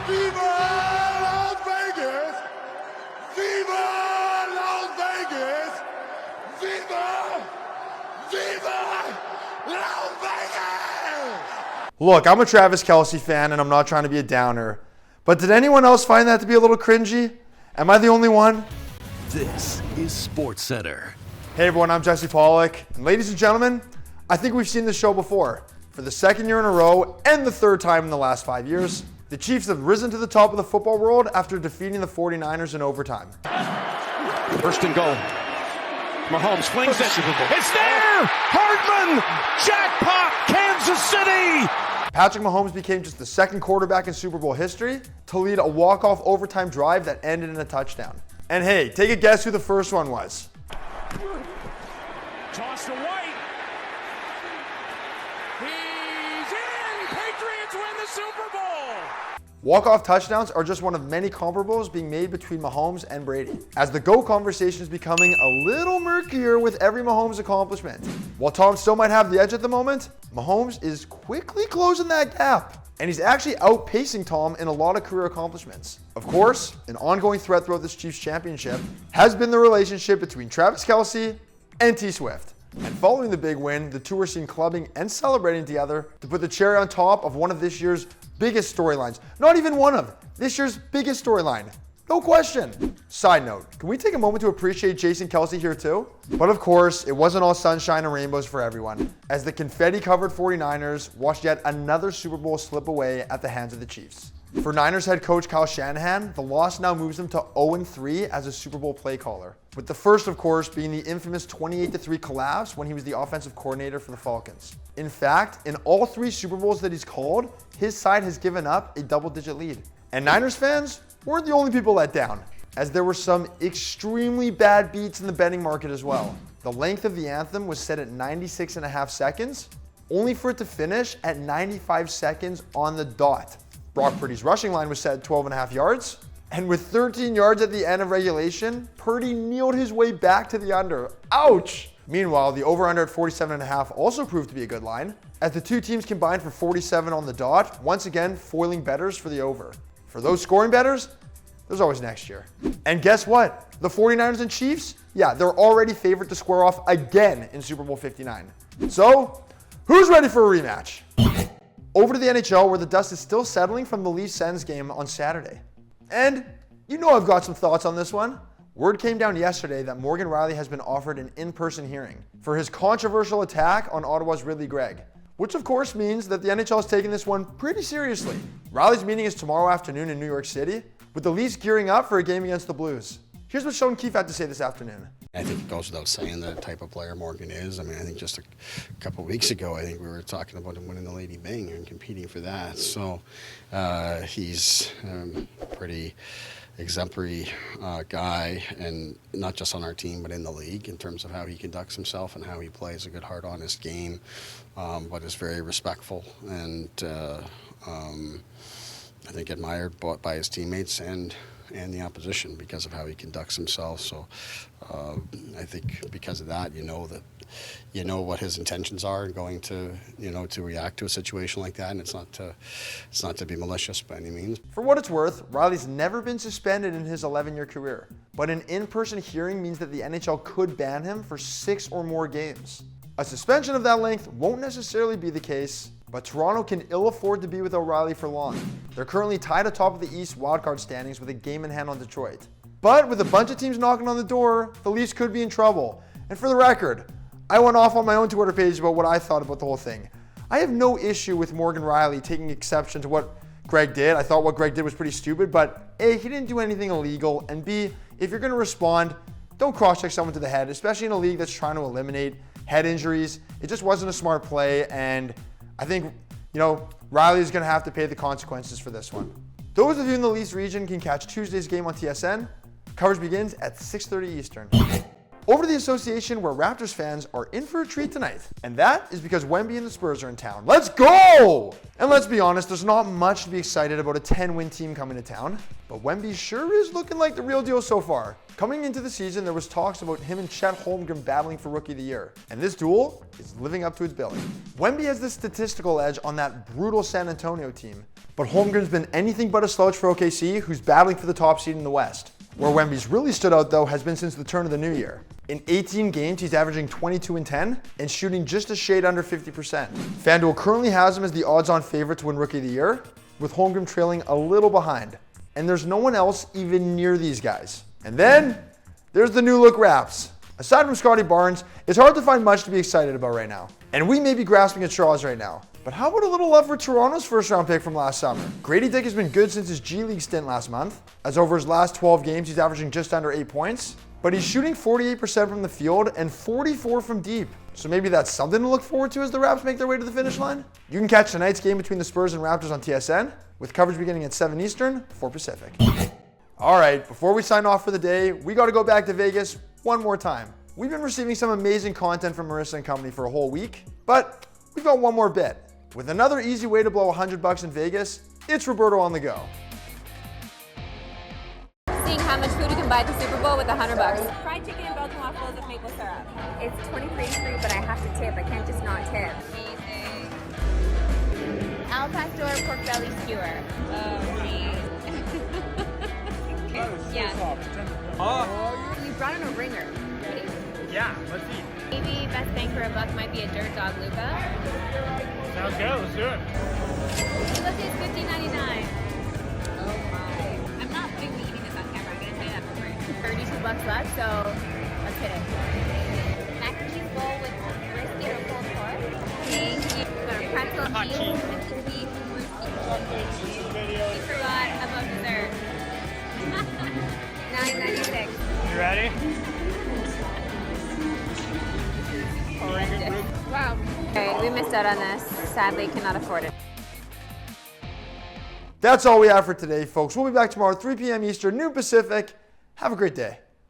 Viva Las Vegas! Viva Las Vegas! Viva Las Vegas! Look, I'm a Travis Kelce fan and I'm not trying to be a downer, but did anyone else find that to be a little cringy? Am I the only one? This is Sportscentre. Hey everyone, I'm Jesse Pollock. And ladies and gentlemen, I think we've seen this show before. For the second year in a row and the third time in the last 5 years, the Chiefs have risen to the top of the football world after defeating the 49ers in overtime. First and goal. Mahomes flings it. It's there! Hardman! Jackpot! Kansas City! Patrick Mahomes became just the second quarterback in Super Bowl history to lead a walk-off overtime drive that ended in a touchdown. And hey, take a guess who the first one was. Toss to White. He's in! Patriots win the Super Bowl! Walk-off touchdowns are just one of many comparables being made between Mahomes and Brady, as the GOAT conversation is becoming a little murkier with every Mahomes accomplishment. While Tom still might have the edge at the moment, Mahomes is quickly closing that gap, and he's actually outpacing Tom in a lot of career accomplishments. Of course, an ongoing threat throughout this Chiefs championship has been the relationship between Travis Kelce and T Swift. And following the big win, the two are seen clubbing and celebrating together to put the cherry on top of one of this year's biggest storylines. Not even one of, this year's biggest storyline. No question. Side note, can we take a moment to appreciate Jason Kelce here too? But of course, it wasn't all sunshine and rainbows for everyone, as the confetti-covered 49ers watched yet another Super Bowl slip away at the hands of the Chiefs. For Niners head coach Kyle Shanahan, the loss now moves him to 0-3 as a Super Bowl play caller, with the first, of course, being the infamous 28-3 collapse when he was the offensive coordinator for the Falcons. In fact, in all three Super Bowls that he's called, his side has given up a double-digit lead. And Niners fans weren't the only people let down, as there were some extremely bad beats in the betting market as well. The length of the anthem was set at 96.5 seconds, only for it to finish at 95 seconds on the dot. Brock Purdy's rushing line was set at 12.5 yards, and with 13 yards at the end of regulation, Purdy kneeled his way back to the under. Ouch! Meanwhile, the over-under at 47.5 also proved to be a good line, as the two teams combined for 47 on the dot, once again foiling bettors for the over. For those scoring bettors, there's always next year. And guess what? The 49ers and Chiefs, yeah, they're already favored to square off again in Super Bowl 59. So, who's ready for a rematch? Over to the NHL, where the dust is still settling from the Leafs-Sens game on Saturday. And you know I've got some thoughts on this one. Word came down yesterday that Morgan Rielly has been offered an in-person hearing for his controversial attack on Ottawa's Ridley Gregg, which of course means that the NHL is taking this one pretty seriously. Rielly's meeting is tomorrow afternoon in New York City, with the Leafs gearing up for a game against the Blues. Here's what Sean Keefe had to say this afternoon. I think it goes without saying the type of player Morgan is. I mean, I think just a couple of weeks ago, I think we were talking about him winning the Lady Byng and competing for that. So he's pretty exemplary guy, and not just on our team, but in the league in terms of how he conducts himself and how he plays a good, hard-honest game, but is very respectful and I think admired by his teammates and the opposition because of how he conducts himself. So I think because of that, you know what his intentions are going to react to a situation like that, and it's not to be malicious by any means. For what it's worth, Rielly's never been suspended in his 11-year career, but an in-person hearing means that the NHL could ban him for 6 or more games. A suspension of that length won't necessarily be the case, but Toronto can ill afford to be with O'Reilly for long. They're currently tied atop of the East wildcard standings with a game in hand on Detroit. But with a bunch of teams knocking on the door, the Leafs could be in trouble. And for the record, I went off on my own Twitter page about what I thought about the whole thing. I have no issue with Morgan Rielly taking exception to what Greg did. I thought what Greg did was pretty stupid, but A, he didn't do anything illegal, and B, if you're going to respond, don't cross-check someone to the head, especially in a league that's trying to eliminate head injuries. It just wasn't a smart play, and I think, Rielly is going to have to pay the consequences for this one. Those of you in the Leafs region can catch Tuesday's game on TSN. Coverage begins at 6:30 Eastern. over to the association where Raptors fans are in for a treat tonight. And that is because Wemby and the Spurs are in town. Let's go! And let's be honest, there's not much to be excited about a 10-win team coming to town, but Wemby sure is looking like the real deal so far. Coming into the season, there was talks about him and Chet Holmgren battling for Rookie of the Year, and this duel is living up to its billing. Wemby has the statistical edge on that brutal San Antonio team, but Holmgren's been anything but a slouch for OKC, who's battling for the top seed in the West. Where Wemby's really stood out, though, has been since the turn of the new year. In 18 games, he's averaging 22 and 10 and shooting just a shade under 50%. FanDuel currently has him as the odds-on favorite to win Rookie of the Year, with Holmgren trailing a little behind. And there's no one else even near these guys. And then there's the new look Raps. Aside from Scotty Barnes, it's hard to find much to be excited about right now. And we may be grasping at straws right now. But how about a little love for Toronto's first-round pick from last summer? Grady Dick has been good since his G League stint last month, as over his last 12 games, he's averaging just under 8 points. But he's shooting 48% from the field and 44% from deep. So maybe that's something to look forward to as the Raps make their way to the finish line? You can catch tonight's game between the Spurs and Raptors on TSN, with coverage beginning at 7 Eastern, 4 Pacific. All right, before we sign off for the day, we got to go back to Vegas one more time. We've been receiving some amazing content from Marissa and company for a whole week, but we've got one more bit. With another easy way to blow $100 in Vegas, it's Roberto on the go. Seeing how much food you can buy at the Super Bowl with $100. Fried chicken and Belgian waffles with maple syrup. It's $23.3, but I have to tip. I can't just not tip. Amazing. Al Pastor pork belly skewer. Oh, geez. Yeah. We brought in a ringer. Ready? Yeah, let's eat. Maybe best bang for a buck might be a dirt dog Luca. Sounds good, let's do it. Luca is $15.99. Oh my. I'm not really eating this on camera. I'm going to tell you that for free. $32 left, so let's hit it. Mac and cheese bowl with brisket or pulled pork. Thank you. Got a pretzel Hot cheese cheese. and beef brisket. We forgot about dessert. $9.96. You ready? Wow. Okay, we missed out on this. Sadly, cannot afford it. That's all we have for today, folks. We'll be back tomorrow at 3 p.m. Eastern, noon Pacific. Have a great day.